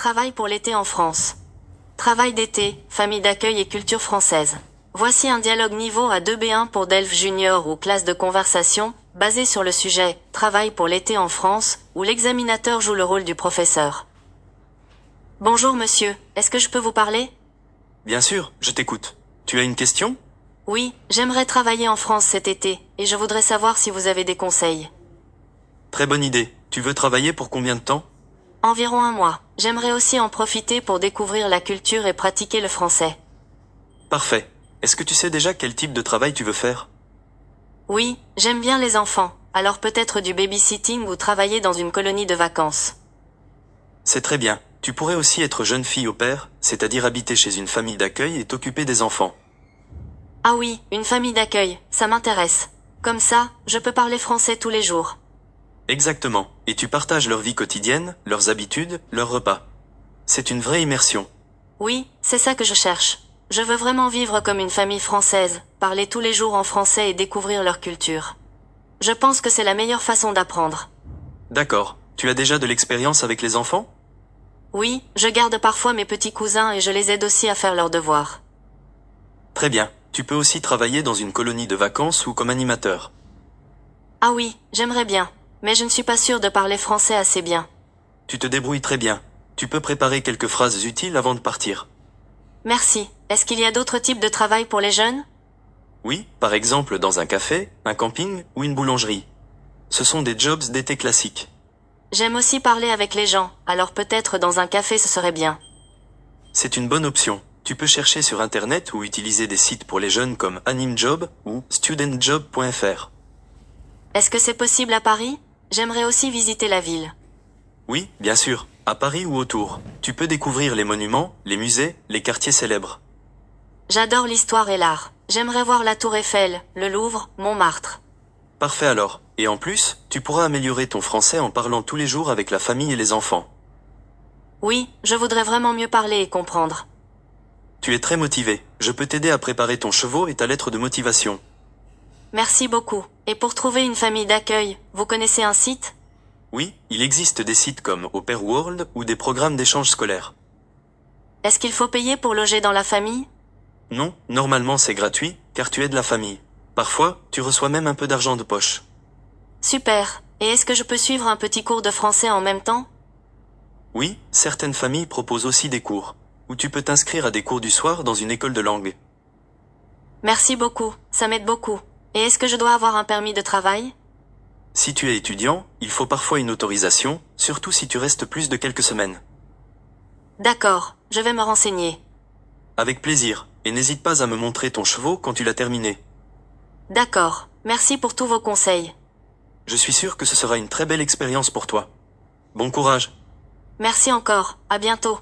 Travail pour l'été en France. Travail d'été, famille d'accueil et culture française. Voici un dialogue niveau A2-B1 pour Delphes Junior ou classe de conversation, basé sur le sujet « Travail pour l'été en France » où l'examinateur joue le rôle du professeur. Bonjour monsieur, est-ce que je peux vous parler? Bien sûr, je t'écoute. Tu as une question? Oui, j'aimerais travailler en France cet été, et je voudrais savoir si vous avez des conseils. Très bonne idée. Tu veux travailler pour combien de temps? Environ un mois. J'aimerais aussi en profiter pour découvrir la culture et pratiquer le français. Parfait. Est-ce que tu sais déjà quel type de travail tu veux faire? Oui, j'aime bien les enfants, alors peut-être du babysitting ou travailler dans une colonie de vacances. C'est très bien. Tu pourrais aussi être jeune fille au pair, c'est-à-dire habiter chez une famille d'accueil et t'occuper des enfants. Ah oui, une famille d'accueil, ça m'intéresse. Comme ça, je peux parler français tous les jours. Exactement. Et tu partages leur vie quotidienne, leurs habitudes, leurs repas. C'est une vraie immersion. Oui, c'est ça que je cherche. Je veux vraiment vivre comme une famille française, parler tous les jours en français et découvrir leur culture. Je pense que c'est la meilleure façon d'apprendre. D'accord. Tu as déjà de l'expérience avec les enfants? Oui, je garde parfois mes petits cousins et je les aide aussi à faire leurs devoirs. Très bien. Tu peux aussi travailler dans une colonie de vacances ou comme animateur. Ah oui, j'aimerais bien, mais je ne suis pas sûre de parler français assez bien. Tu te débrouilles très bien. Tu peux préparer quelques phrases utiles avant de partir. Merci. Est-ce qu'il y a d'autres types de travail pour les jeunes? Oui, par exemple dans un café, un camping ou une boulangerie. Ce sont des jobs d'été classiques. J'aime aussi parler avec les gens, alors peut-être dans un café ce serait bien. C'est une bonne option. Tu peux chercher sur Internet ou utiliser des sites pour les jeunes comme AnimJob ou studentjob.fr. Est-ce que c'est possible à Paris? J'aimerais aussi visiter la ville. Oui, bien sûr, à Paris ou autour. Tu peux découvrir les monuments, les musées, les quartiers célèbres. J'adore l'histoire et l'art. J'aimerais voir la Tour Eiffel, le Louvre, Montmartre. Parfait alors. Et en plus, tu pourras améliorer ton français en parlant tous les jours avec la famille et les enfants. Oui, je voudrais vraiment mieux parler et comprendre. Tu es très motivé. Je peux t'aider à préparer ton cheval et ta lettre de motivation. Merci beaucoup. Et pour trouver une famille d'accueil, vous connaissez un site? Oui, il existe des sites comme Au Pair World ou des programmes d'échange scolaire. Est-ce qu'il faut payer pour loger dans la famille? Non, normalement c'est gratuit, car tu aides la famille. Parfois, tu reçois même un peu d'argent de poche. Super. Et est-ce que je peux suivre un petit cours de français en même temps? Oui, certaines familles proposent aussi des cours, ou tu peux t'inscrire à des cours du soir dans une école de langue. Merci beaucoup, ça m'aide beaucoup. Et est-ce que je dois avoir un permis de travail? Si tu es étudiant, il faut parfois une autorisation, surtout si tu restes plus de quelques semaines. D'accord, je vais me renseigner. Avec plaisir, et n'hésite pas à me montrer ton cheval quand tu l'as terminé. D'accord, merci pour tous vos conseils. Je suis sûr que ce sera une très belle expérience pour toi. Bon courage. Merci encore, à bientôt.